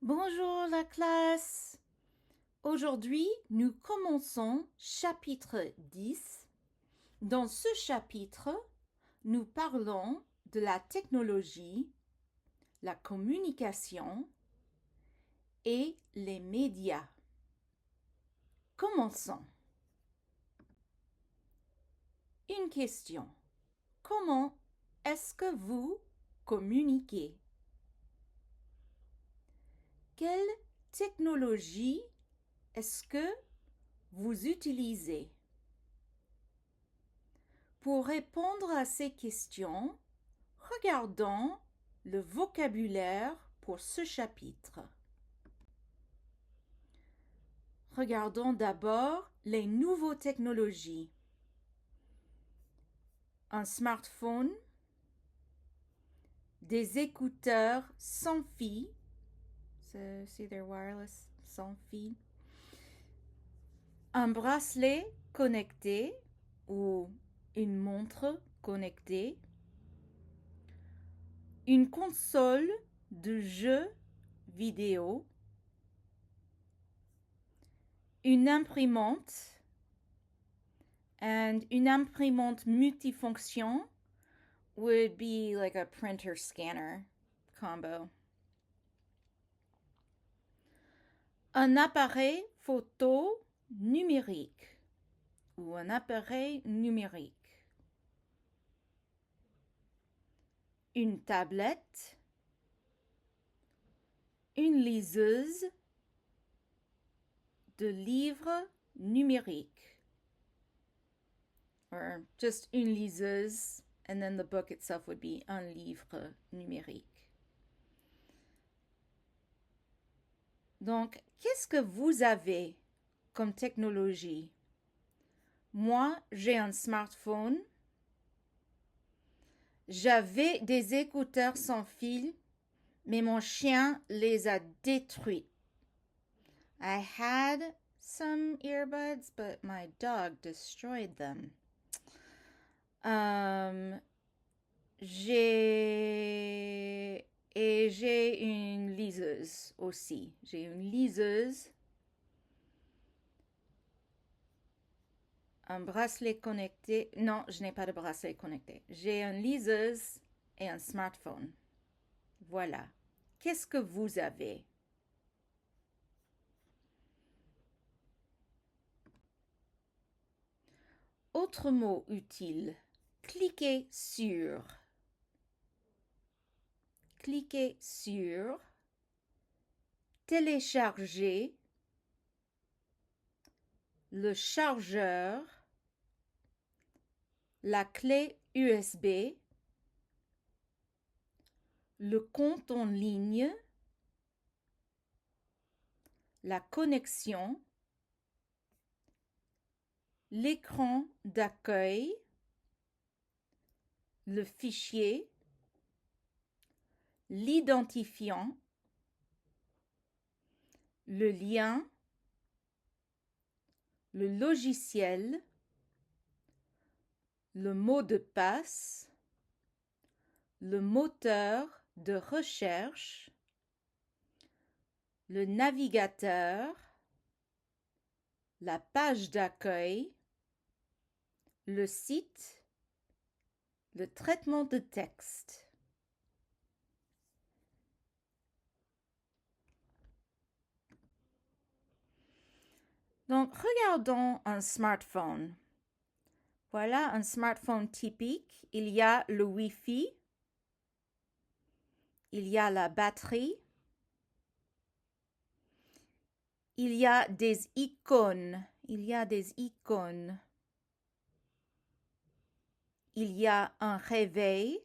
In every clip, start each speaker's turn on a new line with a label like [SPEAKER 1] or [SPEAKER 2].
[SPEAKER 1] Bonjour la classe. Aujourd'hui, nous commençons chapitre 10. Dans ce chapitre, nous parlons de la technologie, la communication et les médias. Commençons. Une question. Comment est-ce que vous communiquez? Quelle technologie est-ce que vous utilisez? Pour répondre à ces questions, regardons le vocabulaire pour ce chapitre. Regardons d'abord les nouvelles technologies. Un smartphone, des écouteurs sans fil, c'est their wireless sans fil, un bracelet connecté ou une montre connectée, une console de jeux vidéo, une imprimante, and une imprimante multifonction would be like a printer scanner combo. Un appareil photo numérique ou un appareil numérique. Une tablette, une liseuse de livres numériques. Or just une liseuse, and then the book itself would be un livre numérique. Donc, qu'est-ce que vous avez comme technologie? Moi, j'ai un smartphone. J'avais des écouteurs sans fil, mais mon chien les a détruits. I had some earbuds, but my dog destroyed them. J'ai une liseuse aussi. J'ai une liseuse, un bracelet connecté. Non, je n'ai pas de bracelet connecté. J'ai une liseuse et un smartphone. Voilà. Qu'est-ce que vous avez? Autre mot utile. Cliquez sur. Cliquez sur. Télécharger. Le chargeur. La clé USB. Le compte en ligne. La connexion. L'écran d'accueil. Le fichier. L'identifiant. Le lien. Le logiciel. Le mot de passe. Le moteur de recherche. Le navigateur. La page d'accueil. Le site. Le traitement de texte. Donc, regardons un smartphone. Voilà un smartphone typique. Il y a le Wi-Fi. Il y a la batterie. Il y a des icônes. Il y a des icônes. Il y a un réveil.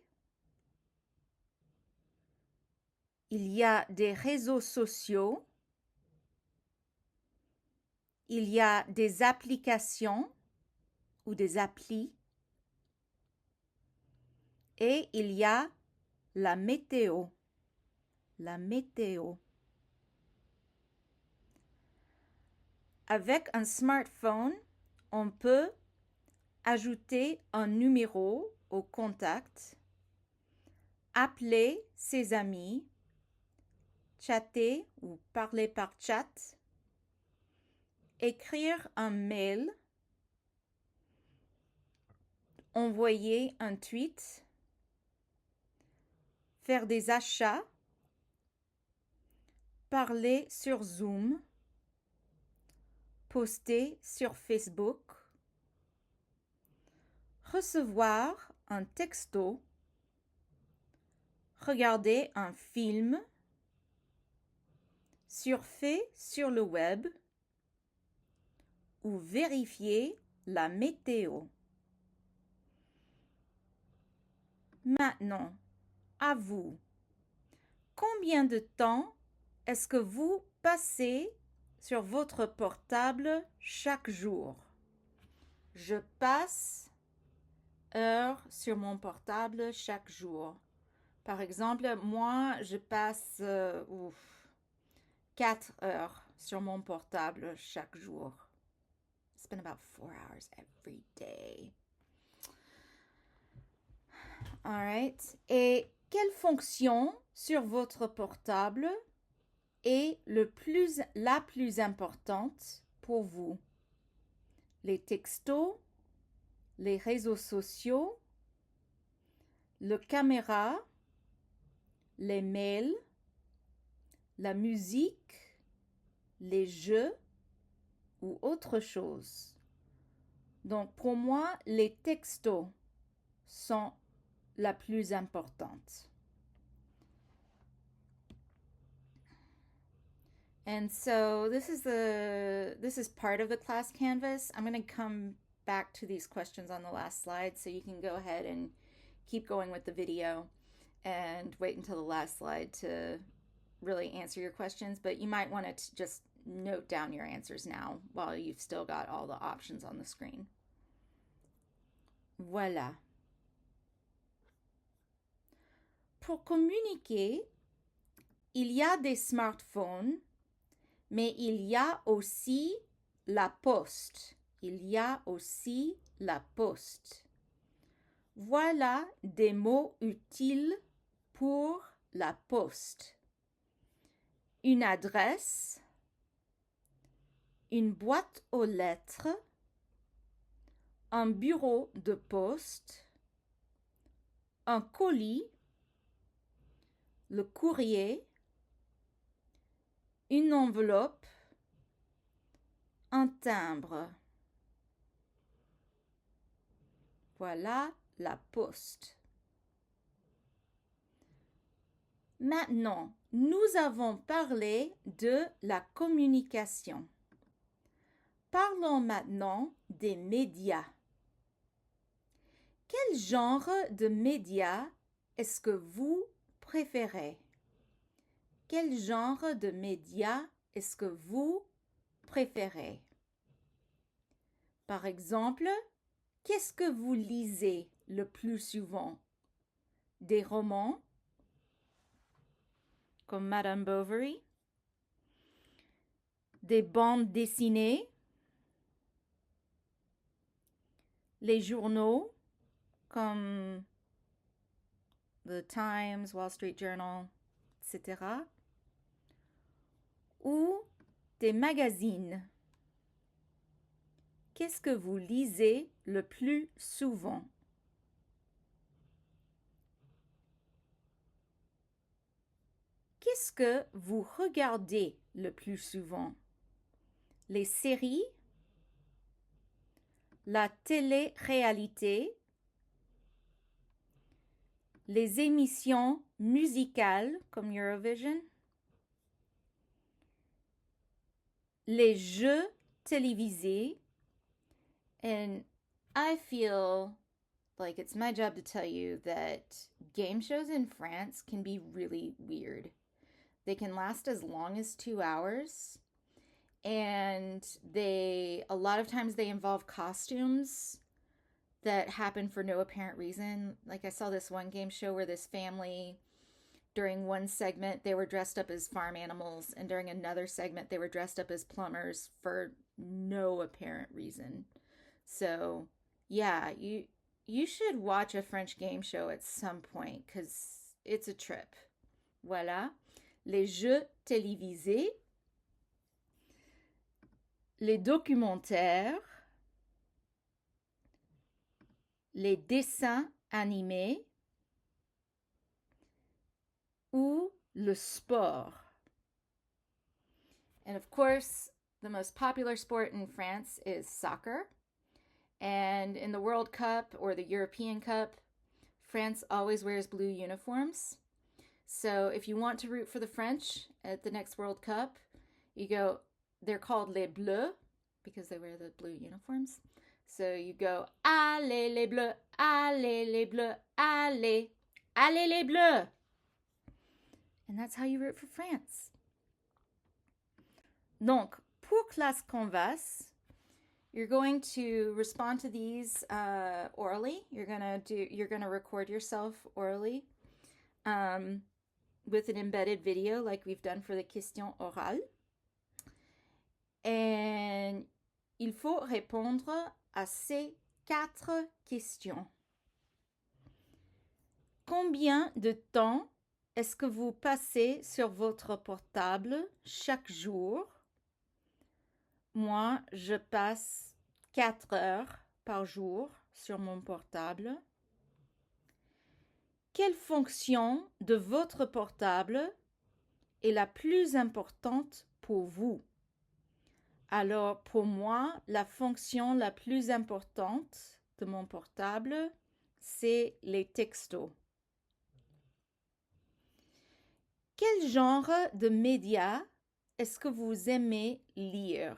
[SPEAKER 1] Il y a des réseaux sociaux. Il y a des applications ou des applis. Et il y a la météo. La météo. Avec un smartphone, on peut ajouter un numéro au contact, appeler ses amis, chatter ou parler par chat, écrire un mail, envoyer un tweet, faire des achats, parler sur Zoom, poster sur Facebook, recevoir un texto, regarder un film, surfer sur le web ou vérifier la météo. Maintenant, à vous. Combien de temps est-ce que vous passez sur votre portable chaque jour? Je passe heures sur mon portable chaque jour. Par exemple, moi, je passe 4 heures sur mon portable chaque jour. I spend about 4 hours every day. All right. Et quelle fonction sur votre portable est la plus importante pour vous? Les textos, les réseaux sociaux, le caméra, les mails, la musique, les jeux ou autre chose. Donc pour moi, les textos sont la plus importante. And so this is part of the class canvas. I'm going to come back to these questions on the last slide, so you can go ahead and keep going with the video and wait until the last slide to really answer your questions, but you might want to just note down your answers now while you've still got all the options on the screen. Voilà. Pour communiquer, il y a des smartphones, mais il y a aussi la poste. Il y a aussi la poste. Voilà des mots utiles pour la poste. Une adresse, une boîte aux lettres, un bureau de poste, un colis, le courrier, une enveloppe, un timbre. Voilà la poste. Maintenant, nous avons parlé de la communication. Parlons maintenant des médias. Quel genre de médias est-ce que vous préférez? Quel genre de médias est-ce que vous préférez? Par exemple, qu'est-ce que vous lisez le plus souvent? Des romans comme Madame Bovary? Des bandes dessinées? Les journaux comme The Times, Wall Street Journal, etc. Ou des magazines? Qu'est-ce que vous lisez le plus souvent? Qu'est-ce que vous regardez le plus souvent? Les séries? La télé-réalité? Les émissions musicales comme Eurovision? Les jeux télévisés? And I feel like it's my job to tell you that game shows in France can be really weird. They can last as long as 2 hours. And a lot of times they involve costumes that happen for no apparent reason. Like I saw this one game show where this family, during one segment, they were dressed up as farm animals, and during another segment, they were dressed up as plumbers for no apparent reason. So, yeah, you should watch a French game show at some point because it's a trip. Voilà. les jeux télévisés, les documentaires, les dessins animés ou le sport. And of course, the most popular sport in France is soccer. And in the World Cup or the European Cup, France always wears blue uniforms. So if you want to root for the French at the next World Cup, you go, they're called les Bleus because they wear the blue uniforms. So you go, allez les Bleus, allez les Bleus, allez, allez les Bleus. And that's how you root for France. Donc, pour classe Canvas, you're going to respond to these orally. You're gonna record yourself orally with an embedded video like we've done for the question orale. Et il faut répondre à ces 4 questions. Combien de temps est-ce que vous passez sur votre portable chaque jour? Moi, je passe 4 heures par jour sur mon portable. Quelle fonction de votre portable est la plus importante pour vous? Alors, pour moi, la fonction la plus importante de mon portable, c'est les textos. Quel genre de médias est-ce que vous aimez lire?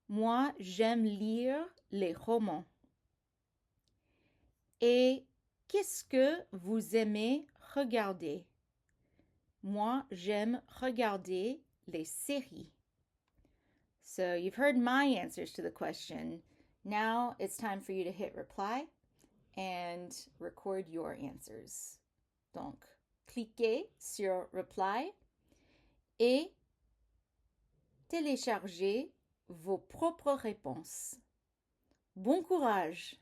[SPEAKER 1] Moi, j'aime lire les romans. Et qu'est-ce que vous aimez regarder? Moi, j'aime regarder les séries. So you've heard my answers to the question. Now it's time for you to hit reply and record your answers. Donc, cliquez sur reply et téléchargez vos propres réponses. Bon courage!